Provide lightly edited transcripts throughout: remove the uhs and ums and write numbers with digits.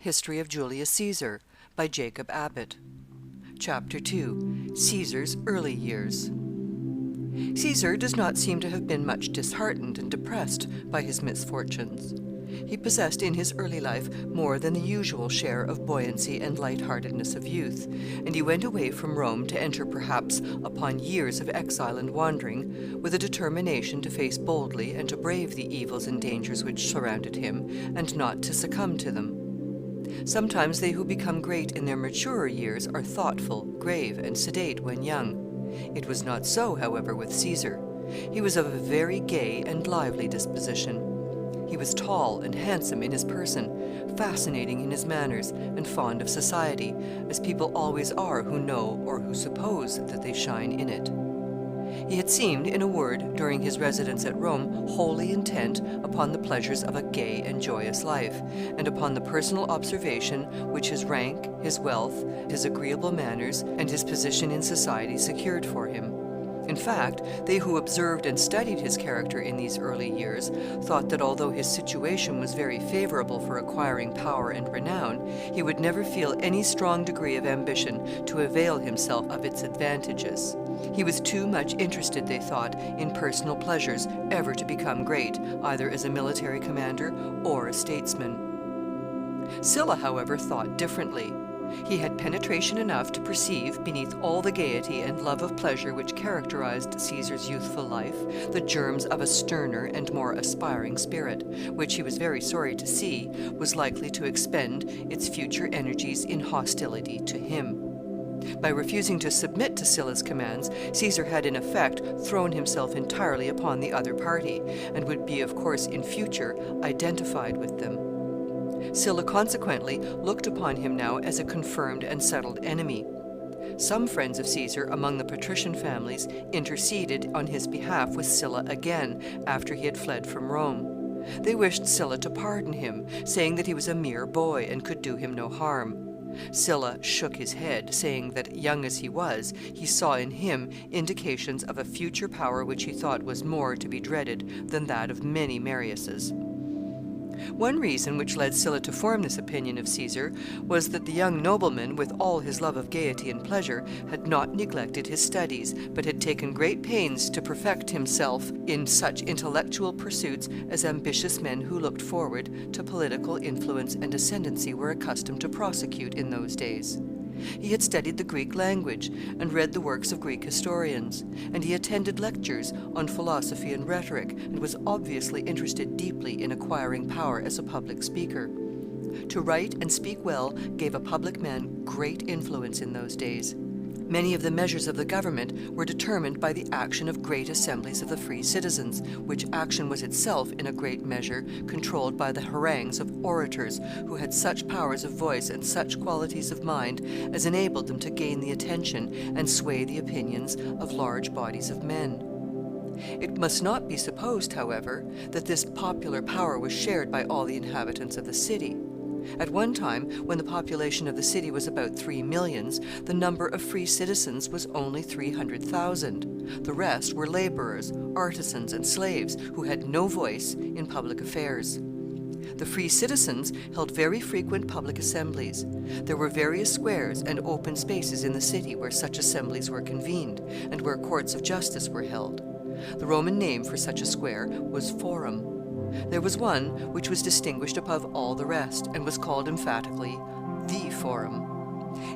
History of Julius Caesar by Jacob Abbott. Chapter 2. Caesar's Early Years. Caesar does not seem to have been much disheartened and depressed by his misfortunes. He possessed in his early life more than the usual share of buoyancy and lightheartedness of youth, and he went away from Rome to enter perhaps upon years of exile and wandering, with a determination to face boldly and to brave the evils and dangers which surrounded him, and not to succumb to them. Sometimes they who become great in their maturer years are thoughtful, grave, and sedate when young. It was not so, however, with Caesar. He was of a very gay and lively disposition. He was tall and handsome in his person, fascinating in his manners, and fond of society, as people always are who know or who suppose that they shine in it. He had seemed, in a word, during his residence at Rome, wholly intent upon the pleasures of a gay and joyous life, and upon the personal observation which his rank, his wealth, his agreeable manners, and his position in society secured for him. In fact, they who observed and studied his character in these early years thought that although his situation was very favorable for acquiring power and renown, he would never feel any strong degree of ambition to avail himself of its advantages. He was too much interested, they thought, in personal pleasures ever to become great, either as a military commander or a statesman. Sylla, however, thought differently. He had penetration enough to perceive, beneath all the gaiety and love of pleasure which characterized Caesar's youthful life, the germs of a sterner and more aspiring spirit, which he was very sorry to see was likely to expend its future energies in hostility to him. By refusing to submit to Sylla's commands, Caesar had in effect thrown himself entirely upon the other party, and would be, of course, in future identified with them. Sylla consequently looked upon him now as a confirmed and settled enemy. Some friends of Caesar among the patrician families interceded on his behalf with Sylla again after he had fled from Rome. They wished Sylla to pardon him, saying that he was a mere boy and could do him no harm. Sylla shook his head, saying that, young as he was, he saw in him indications of a future power which he thought was more to be dreaded than that of many Mariuses. One reason which led Sylla to form this opinion of Caesar was that the young nobleman, with all his love of gaiety and pleasure, had not neglected his studies, but had taken great pains to perfect himself in such intellectual pursuits as ambitious men who looked forward to political influence and ascendancy were accustomed to prosecute in those days. He had studied the Greek language and read the works of Greek historians, and he attended lectures on philosophy and rhetoric, and was obviously interested deeply in acquiring power as a public speaker. To write and speak well gave a public man great influence in those days. Many of the measures of the government were determined by the action of great assemblies of the free citizens, which action was itself, in a great measure, controlled by the harangues of orators who had such powers of voice and such qualities of mind as enabled them to gain the attention and sway the opinions of large bodies of men. It must not be supposed, however, that this popular power was shared by all the inhabitants of the city. At one time, when the population of the city was about 3 millions, the number of free citizens was only 300,000. The rest were laborers, artisans, and slaves who had no voice in public affairs. The free citizens held very frequent public assemblies. There were various squares and open spaces in the city where such assemblies were convened, and where courts of justice were held. The Roman name for such a square was Forum. There was one which was distinguished above all the rest, and was called emphatically the Forum.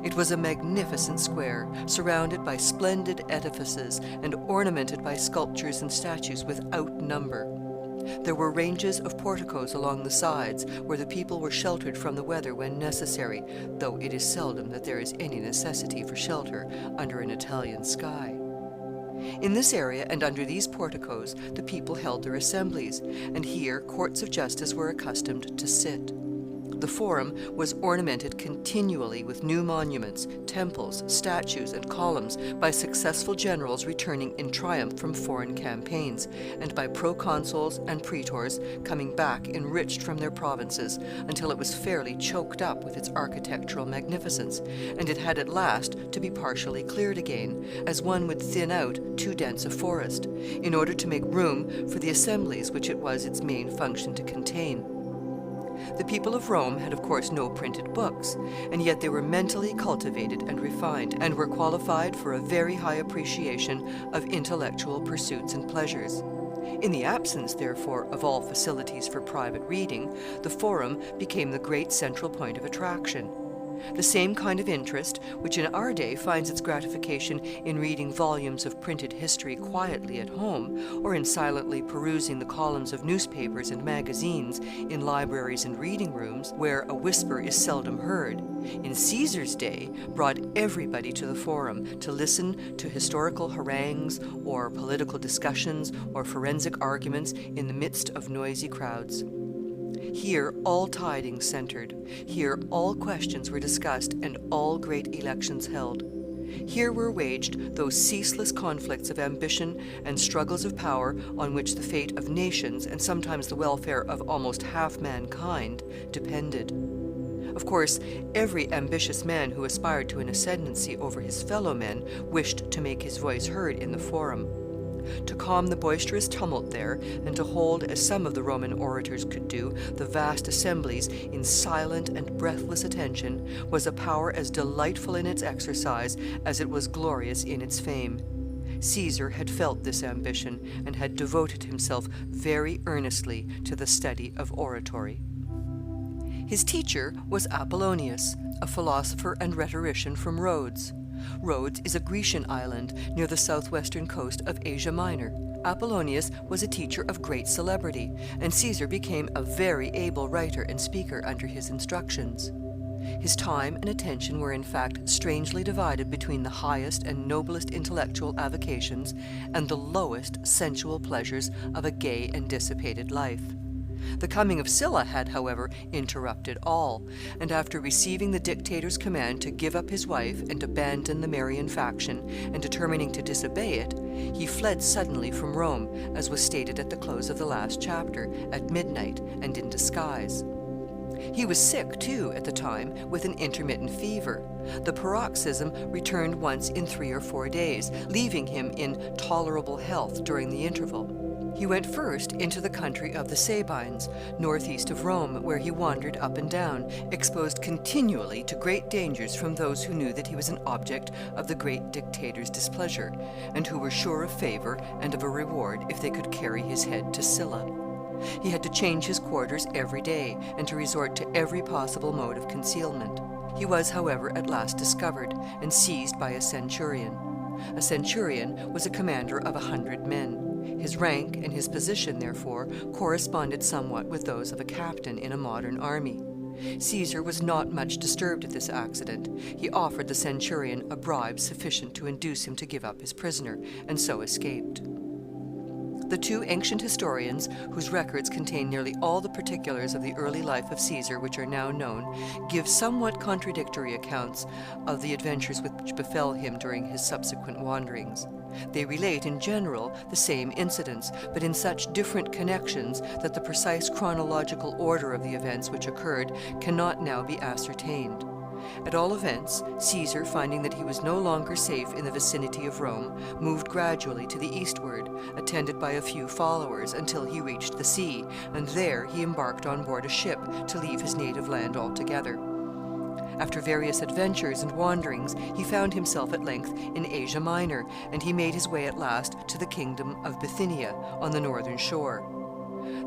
It was a magnificent square, surrounded by splendid edifices, and ornamented by sculptures and statues without number. There were ranges of porticos along the sides, where the people were sheltered from the weather when necessary, though it is seldom that there is any necessity for shelter under an Italian sky. In this area and under these porticos the people held their assemblies, and here courts of justice were accustomed to sit. The Forum was ornamented continually with new monuments, temples, statues, and columns by successful generals returning in triumph from foreign campaigns, and by proconsuls and praetors coming back enriched from their provinces, until it was fairly choked up with its architectural magnificence, and it had at last to be partially cleared again, as one would thin out too dense a forest, in order to make room for the assemblies which it was its main function to contain. The people of Rome had, of course, no printed books, and yet they were mentally cultivated and refined, and were qualified for a very high appreciation of intellectual pursuits and pleasures. In the absence, therefore, of all facilities for private reading, the Forum became the great central point of attraction. The same kind of interest which in our day finds its gratification in reading volumes of printed history quietly at home, or in silently perusing the columns of newspapers and magazines in libraries and reading rooms, where a whisper is seldom heard, in Caesar's day brought everybody to the Forum to listen to historical harangues or political discussions or forensic arguments in the midst of noisy crowds. Here all tidings centered. Here all questions were discussed and all great elections held. Here were waged those ceaseless conflicts of ambition and struggles of power on which the fate of nations and sometimes the welfare of almost half mankind depended. Of course, every ambitious man who aspired to an ascendancy over his fellow men wished to make his voice heard in the Forum. To calm the boisterous tumult there, and to hold, as some of the Roman orators could do, the vast assemblies in silent and breathless attention, was a power as delightful in its exercise as it was glorious in its fame. Caesar had felt this ambition, and had devoted himself very earnestly to the study of oratory. His teacher was Apollonius, a philosopher and rhetorician from Rhodes. Rhodes is a Grecian island near the southwestern coast of Asia Minor. Apollonius was a teacher of great celebrity, and Caesar became a very able writer and speaker under his instructions. His time and attention were in fact strangely divided between the highest and noblest intellectual avocations and the lowest sensual pleasures of a gay and dissipated life. The coming of Sylla had, however, interrupted all, and after receiving the dictator's command to give up his wife and abandon the Marian faction, and determining to disobey it, he fled suddenly from Rome, as was stated at the close of the last chapter, at midnight and in disguise. He was sick, too, at the time, with an intermittent fever. The paroxysm returned once in 3 or 4 days, leaving him in tolerable health during the interval. He went first into the country of the Sabines, northeast of Rome, where he wandered up and down, exposed continually to great dangers from those who knew that he was an object of the great dictator's displeasure, and who were sure of favor and of a reward if they could carry his head to Sylla. He had to change his quarters every day, and to resort to every possible mode of concealment. He was, however, at last discovered, and seized by a centurion. A centurion was a commander of 100 men. His rank and his position, therefore, corresponded somewhat with those of a captain in a modern army. Caesar was not much disturbed at this accident. He offered the centurion a bribe sufficient to induce him to give up his prisoner, and so escaped. The two ancient historians, whose records contain nearly all the particulars of the early life of Caesar which are now known, give somewhat contradictory accounts of the adventures which befell him during his subsequent wanderings. They relate, in general, the same incidents, but in such different connections that the precise chronological order of the events which occurred cannot now be ascertained. At all events, Caesar, finding that he was no longer safe in the vicinity of Rome, moved gradually to the eastward, attended by a few followers, until he reached the sea, and there he embarked on board a ship to leave his native land altogether. After various adventures and wanderings, he found himself at length in Asia Minor, and he made his way at last to the kingdom of Bithynia on the northern shore.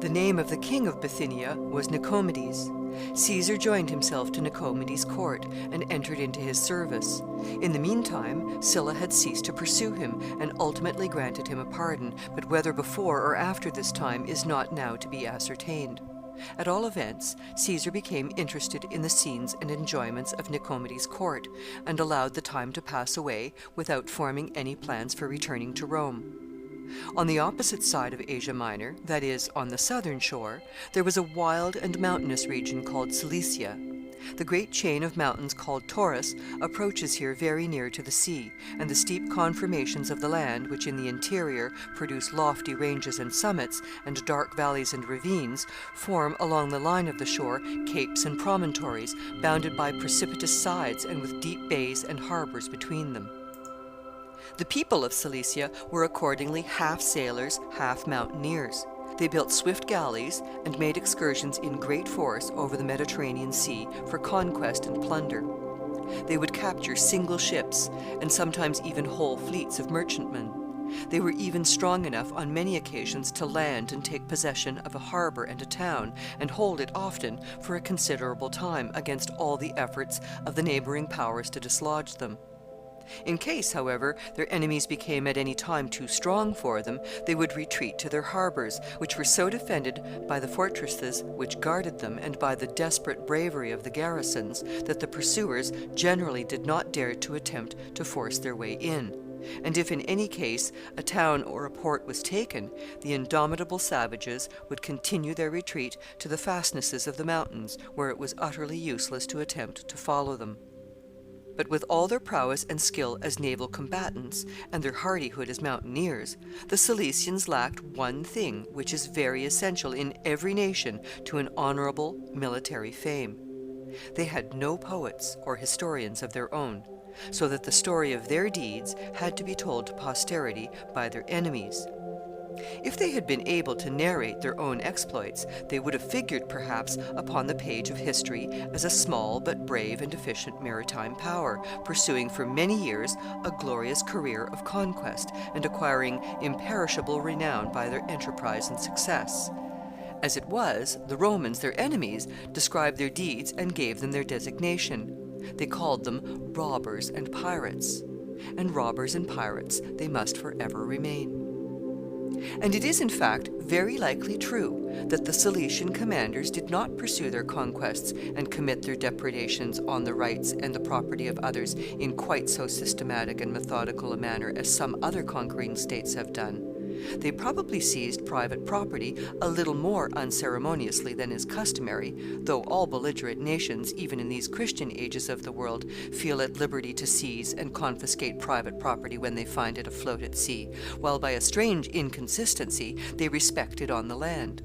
The name of the king of Bithynia was Nicomedes. Caesar joined himself to Nicomedes' court and entered into his service. In the meantime, Sylla had ceased to pursue him and ultimately granted him a pardon, but whether before or after this time is not now to be ascertained. At all events, Caesar became interested in the scenes and enjoyments of Nicomedes' court, and allowed the time to pass away without forming any plans for returning to Rome. On the opposite side of Asia Minor, that is, on the southern shore, there was a wild and mountainous region called Cilicia. The great chain of mountains called Taurus approaches here very near to the sea, and the steep conformations of the land, which in the interior produce lofty ranges and summits, and dark valleys and ravines, form along the line of the shore capes and promontories, bounded by precipitous sides and with deep bays and harbors between them. The people of Cilicia were accordingly half sailors, half mountaineers. They built swift galleys and made excursions in great force over the Mediterranean Sea for conquest and plunder. They would capture single ships and sometimes even whole fleets of merchantmen. They were even strong enough on many occasions to land and take possession of a harbor and a town, and hold it often for a considerable time against all the efforts of the neighboring powers to dislodge them. In case, however, their enemies became at any time too strong for them, they would retreat to their harbors, which were so defended by the fortresses which guarded them and by the desperate bravery of the garrisons, that the pursuers generally did not dare to attempt to force their way in. And if in any case a town or a port was taken, the indomitable savages would continue their retreat to the fastnesses of the mountains, where it was utterly useless to attempt to follow them. But with all their prowess and skill as naval combatants, and their hardihood as mountaineers, the Cilicians lacked one thing which is very essential in every nation to an honorable military fame. They had no poets or historians of their own, so that the story of their deeds had to be told to posterity by their enemies. If they had been able to narrate their own exploits, they would have figured, perhaps, upon the page of history as a small but brave and efficient maritime power, pursuing for many years a glorious career of conquest, and acquiring imperishable renown by their enterprise and success. As it was, the Romans, their enemies, described their deeds and gave them their designation. They called them robbers and pirates, and robbers and pirates they must forever remain. And it is, in fact, very likely true that the Cilician commanders did not pursue their conquests and commit their depredations on the rights and the property of others in quite so systematic and methodical a manner as some other conquering states have done. They probably seized private property a little more unceremoniously than is customary, though all belligerent nations, even in these Christian ages of the world, feel at liberty to seize and confiscate private property when they find it afloat at sea, while by a strange inconsistency they respect it on the land.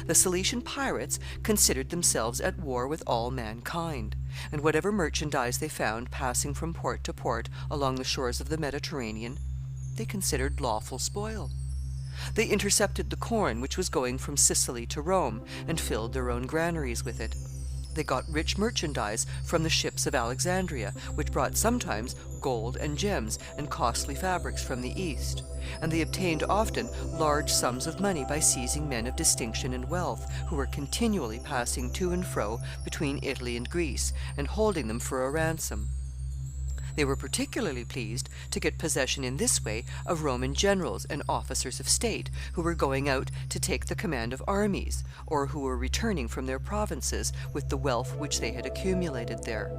The Cilician pirates considered themselves at war with all mankind, and whatever merchandise they found passing from port to port along the shores of the Mediterranean, they considered lawful spoil. They intercepted the corn which was going from Sicily to Rome, and filled their own granaries with it. They got rich merchandise from the ships of Alexandria, which brought sometimes gold and gems and costly fabrics from the East, and they obtained often large sums of money by seizing men of distinction and wealth, who were continually passing to and fro between Italy and Greece, and holding them for a ransom. They were particularly pleased to get possession in this way of Roman generals and officers of state, who were going out to take the command of armies, or who were returning from their provinces with the wealth which they had accumulated there.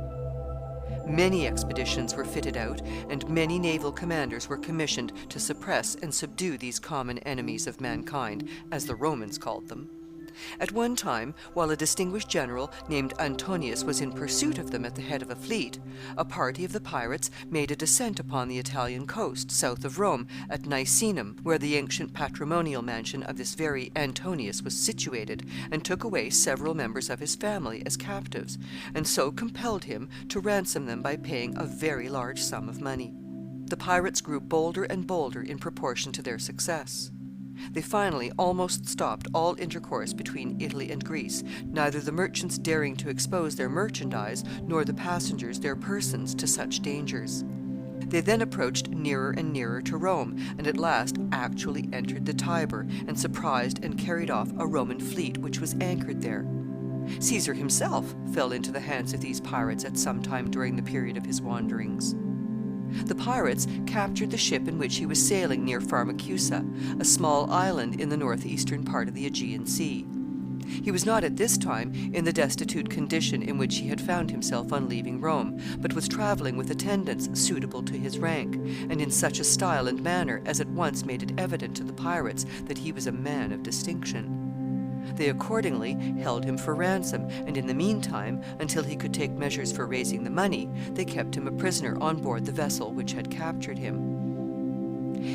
Many expeditions were fitted out, and many naval commanders were commissioned to suppress and subdue these common enemies of mankind, as the Romans called them. At one time, while a distinguished general named Antonius was in pursuit of them at the head of a fleet, a party of the pirates made a descent upon the Italian coast, south of Rome, at Nicenum, where the ancient patrimonial mansion of this very Antonius was situated, and took away several members of his family as captives, and so compelled him to ransom them by paying a very large sum of money. The pirates grew bolder and bolder in proportion to their success. They finally almost stopped all intercourse between Italy and Greece, neither the merchants daring to expose their merchandise nor the passengers their persons to such dangers. They then approached nearer and nearer to Rome, and at last actually entered the Tiber, and surprised and carried off a Roman fleet which was anchored there. Caesar himself fell into the hands of these pirates at some time during the period of his wanderings. The pirates captured the ship in which he was sailing near Pharmacusa, a small island in the northeastern part of the Aegean Sea. He was not at this time in the destitute condition in which he had found himself on leaving Rome, but was traveling with attendants suitable to his rank, and in such a style and manner as at once made it evident to the pirates that he was a man of distinction. They accordingly held him for ransom, and in the meantime, until he could take measures for raising the money, they kept him a prisoner on board the vessel which had captured him.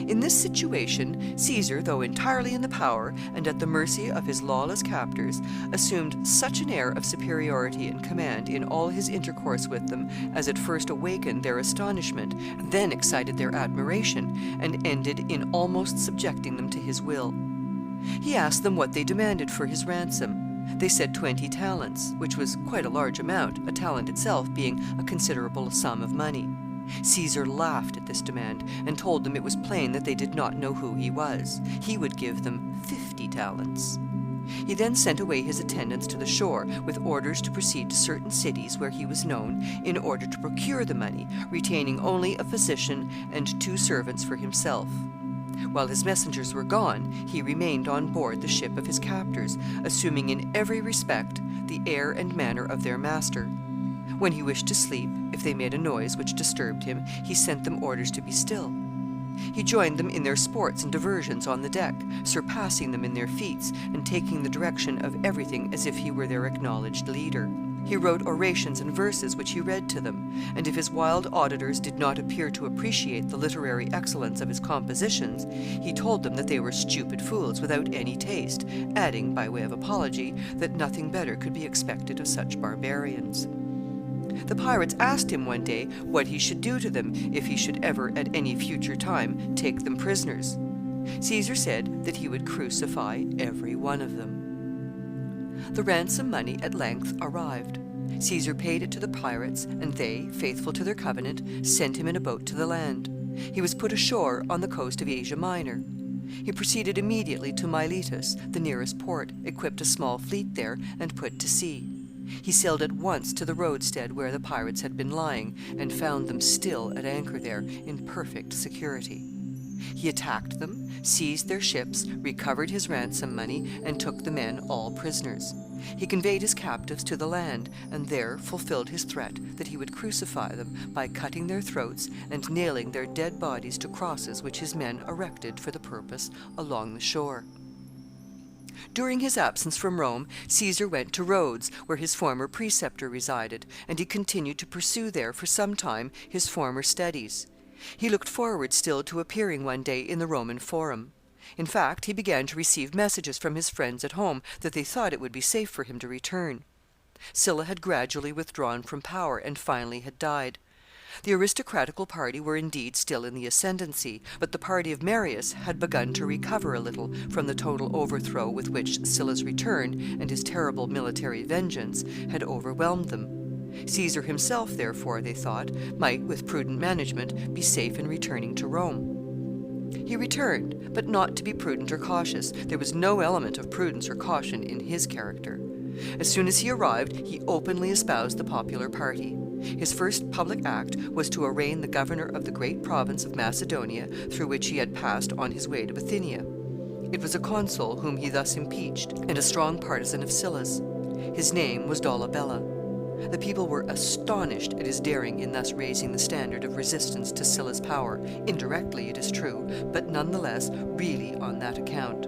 In this situation, Caesar, though entirely in the power and at the mercy of his lawless captors, assumed such an air of superiority and command in all his intercourse with them as at first awakened their astonishment, then excited their admiration, and ended in almost subjecting them to his will. He asked them what they demanded for his ransom. They said 20 talents, which was quite a large amount, a talent itself being a considerable sum of money. Caesar laughed at this demand and told them it was plain that they did not know who he was. He would give them 50 talents. He then sent away his attendants to the shore with orders to proceed to certain cities where he was known in order to procure the money, retaining only a physician and 2 servants for himself. While his messengers were gone, he remained on board the ship of his captors, assuming in every respect the air and manner of their master. When he wished to sleep, if they made a noise which disturbed him, he sent them orders to be still. He joined them in their sports and diversions on the deck, surpassing them in their feats, and taking the direction of everything as if he were their acknowledged leader. He wrote orations and verses which he read to them, and if his wild auditors did not appear to appreciate the literary excellence of his compositions, he told them that they were stupid fools without any taste, adding, by way of apology, that nothing better could be expected of such barbarians. The pirates asked him one day what he should do to them if he should ever at any future time take them prisoners. Caesar said that he would crucify every one of them. The ransom money at length arrived. Caesar paid it to the pirates, and they, faithful to their covenant, sent him in a boat to the land. He was put ashore on the coast of Asia Minor. He proceeded immediately to Miletus, the nearest port, equipped a small fleet there, and put to sea. He sailed at once to the roadstead where the pirates had been lying, and found them still at anchor there, in perfect security. He attacked them, seized their ships, recovered his ransom money, and took the men all prisoners. He conveyed his captives to the land, and there fulfilled his threat that he would crucify them by cutting their throats and nailing their dead bodies to crosses which his men erected for the purpose along the shore. During his absence from Rome, Caesar went to Rhodes, where his former preceptor resided, and he continued to pursue there for some time his former studies. He looked forward still to appearing one day in the Roman Forum. In fact, he began to receive messages from his friends at home that they thought it would be safe for him to return. Sylla had gradually withdrawn from power and finally had died. The aristocratical party were indeed still in the ascendancy, but the party of Marius had begun to recover a little from the total overthrow with which Sylla's return and his terrible military vengeance had overwhelmed them. Caesar himself, therefore, they thought, might, with prudent management, be safe in returning to Rome. He returned, but not to be prudent or cautious. There was no element of prudence or caution in his character. As soon as he arrived, he openly espoused the popular party. His first public act was to arraign the governor of the great province of Macedonia, through which he had passed on his way to Bithynia. It was a consul whom he thus impeached, and a strong partisan of Sylla's. His name was Dolabella. The people were astonished at his daring in thus raising the standard of resistance to Sylla's power, indirectly, it is true, but nonetheless really on that account.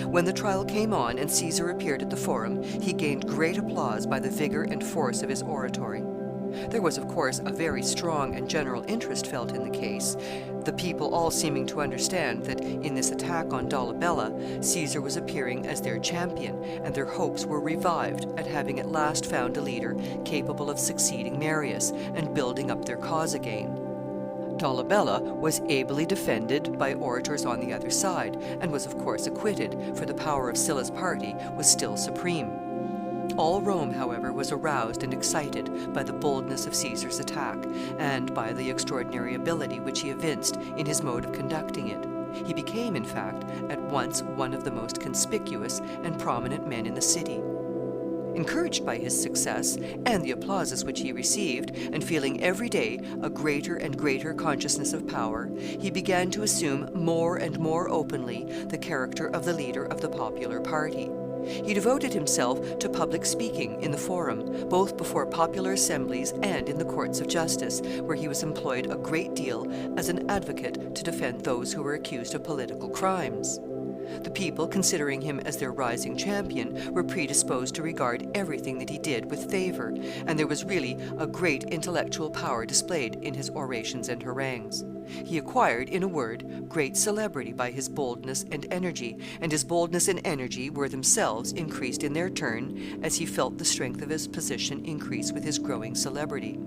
When the trial came on and Caesar appeared at the Forum, he gained great applause by the vigor and force of his oratory. There was, of course, a very strong and general interest felt in the case, the people all seeming to understand that in this attack on Dolabella, Caesar was appearing as their champion, and their hopes were revived at having at last found a leader capable of succeeding Marius and building up their cause again. Dolabella was ably defended by orators on the other side, and was of course acquitted, for the power of Sylla's party was still supreme. All Rome, however, was aroused and excited by the boldness of Caesar's attack, and by the extraordinary ability which he evinced in his mode of conducting it. He became, in fact, at once one of the most conspicuous and prominent men in the city. Encouraged by his success and the applauses which he received, and feeling every day a greater and greater consciousness of power, he began to assume more and more openly the character of the leader of the popular party. He devoted himself to public speaking in the Forum, both before popular assemblies and in the courts of justice, where he was employed a great deal as an advocate to defend those who were accused of political crimes. The people, considering him as their rising champion, were predisposed to regard everything that he did with favor, and there was really a great intellectual power displayed in his orations and harangues. He acquired, in a word, great celebrity by his boldness and energy, and his boldness and energy were themselves increased in their turn as he felt the strength of his position increase with his growing celebrity.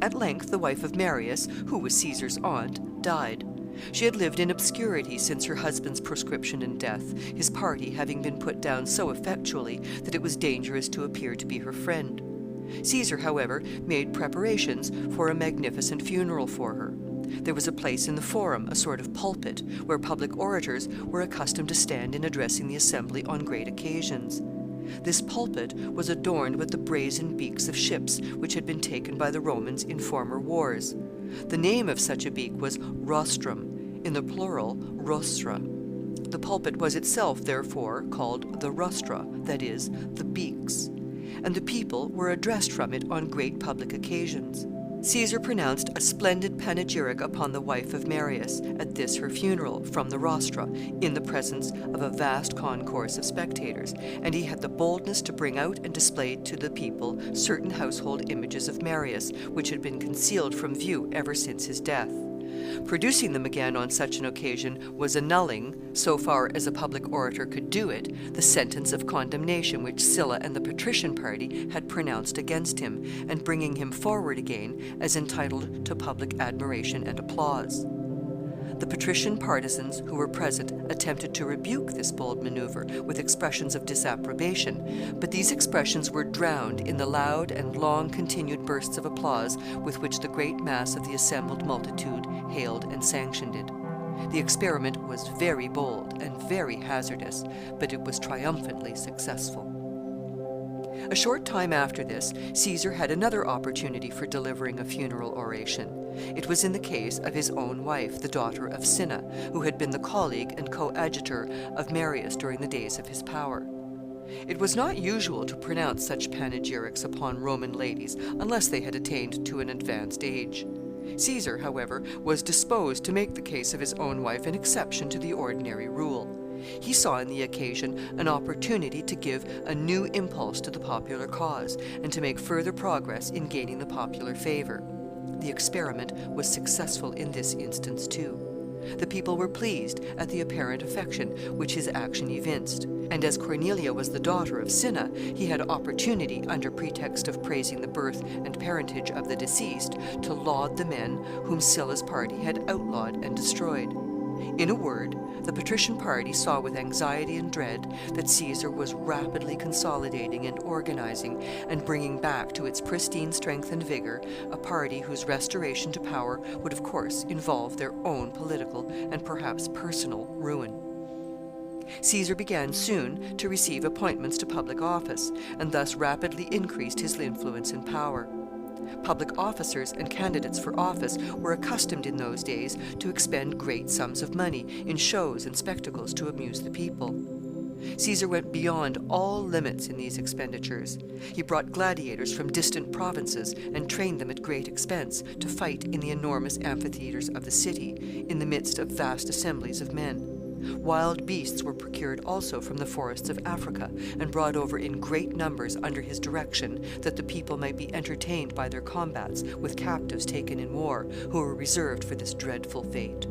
At length the wife of Marius, who was Caesar's aunt, died. She had lived in obscurity since her husband's proscription and death, his party having been put down so effectually that it was dangerous to appear to be her friend. Caesar, however, made preparations for a magnificent funeral for her. There was a place in the Forum, a sort of pulpit, where public orators were accustomed to stand in addressing the assembly on great occasions. This pulpit was adorned with the brazen beaks of ships which had been taken by the Romans in former wars. The name of such a beak was rostrum, in the plural, rostra. The pulpit was itself, therefore, called the rostra, that is, the beaks, and the people were addressed from it on great public occasions. Caesar pronounced a splendid panegyric upon the wife of Marius at this her funeral, from the rostra, in the presence of a vast concourse of spectators, and he had the boldness to bring out and display to the people certain household images of Marius, which had been concealed from view ever since his death. Producing them again on such an occasion was annulling, so far as a public orator could do it, the sentence of condemnation which Sylla and the patrician party had pronounced against him, and bringing him forward again as entitled to public admiration and applause. The patrician partisans who were present attempted to rebuke this bold maneuver with expressions of disapprobation, but these expressions were drowned in the loud and long-continued bursts of applause with which the great mass of the assembled multitude hailed and sanctioned it. The experiment was very bold and very hazardous, but it was triumphantly successful. A short time after this, Caesar had another opportunity for delivering a funeral oration. It was in the case of his own wife, the daughter of Cinna, who had been the colleague and coadjutor of Marius during the days of his power. It was not usual to pronounce such panegyrics upon Roman ladies unless they had attained to an advanced age. Caesar, however, was disposed to make the case of his own wife an exception to the ordinary rule. He saw in the occasion an opportunity to give a new impulse to the popular cause, and to make further progress in gaining the popular favor. The experiment was successful in this instance, too. The people were pleased at the apparent affection which his action evinced, and as Cornelia was the daughter of Cinna, he had opportunity, under pretext of praising the birth and parentage of the deceased, to laud the men whom Sylla's party had outlawed and destroyed. In a word, the patrician party saw with anxiety and dread that Caesar was rapidly consolidating and organizing and bringing back to its pristine strength and vigor a party whose restoration to power would of course involve their own political and perhaps personal ruin. Caesar began soon to receive appointments to public office, and thus rapidly increased his influence and power. Public officers and candidates for office were accustomed in those days to expend great sums of money in shows and spectacles to amuse the people. Caesar went beyond all limits in these expenditures. He brought gladiators from distant provinces and trained them at great expense to fight in the enormous amphitheaters of the city, in the midst of vast assemblies of men. Wild beasts were procured also from the forests of Africa, and brought over in great numbers under his direction, that the people might be entertained by their combats with captives taken in war, who were reserved for this dreadful fate.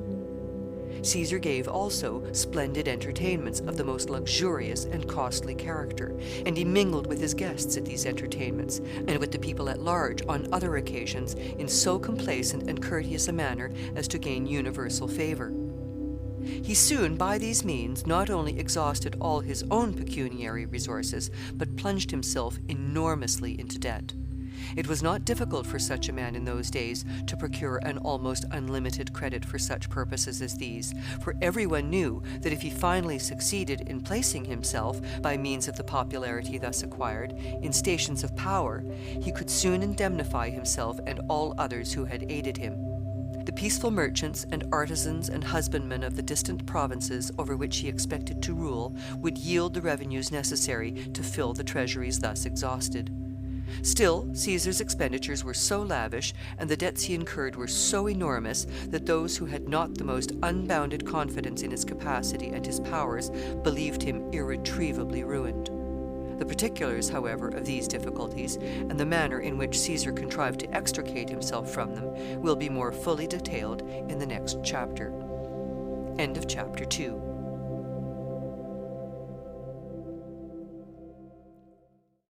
Caesar gave also splendid entertainments of the most luxurious and costly character, and he mingled with his guests at these entertainments, and with the people at large on other occasions, in so complacent and courteous a manner as to gain universal favor. He soon, by these means, not only exhausted all his own pecuniary resources, but plunged himself enormously into debt. It was not difficult for such a man in those days to procure an almost unlimited credit for such purposes as these, for everyone knew that if he finally succeeded in placing himself, by means of the popularity thus acquired, in stations of power, he could soon indemnify himself and all others who had aided him. The peaceful merchants and artisans and husbandmen of the distant provinces over which he expected to rule would yield the revenues necessary to fill the treasuries thus exhausted. Still, Caesar's expenditures were so lavish, and the debts he incurred were so enormous, that those who had not the most unbounded confidence in his capacity and his powers believed him irretrievably ruined. The particulars, however, of these difficulties, and the manner in which Caesar contrived to extricate himself from them, will be more fully detailed in the next chapter. End of chapter 2.